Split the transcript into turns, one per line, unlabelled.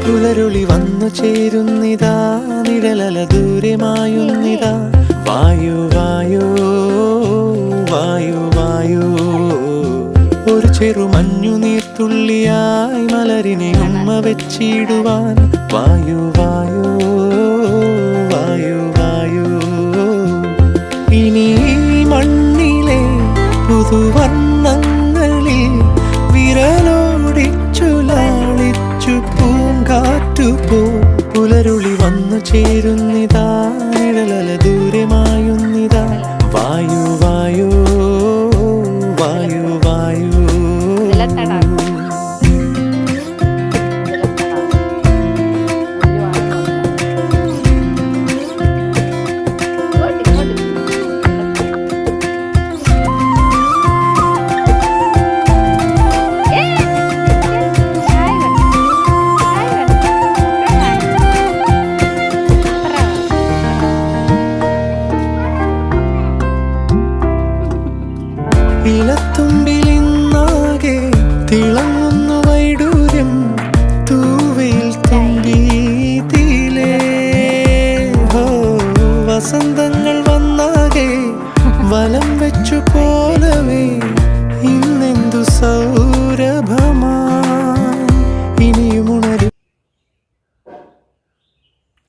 പുലരുളി വന്നു ചേരുന്നിതാ, നിഴലല ദൂരെ മായുന്നിതാ. വായു വായു വായു വായു, ഒരു ചെറു മഞ്ഞു നീർത്തുള്ളിയായി മലരിനെ ഉമ്മ വെച്ചിടുവാൻ. വായു വായു വായു വായു, ഇനി മണ്ണിലെ പുതുവർണ്ണങ്ങളിൽ വിരലോടിച്ചു ലാളിച്ചു പൂങ്കാറ്റുപോ. പുലരുളി വന്നു ചേരുന്നിതാ, നിഴലല ദൂരെ മായുന്നിതാ. വായു വായു വായു വായു. ഇലത്തുമ്പി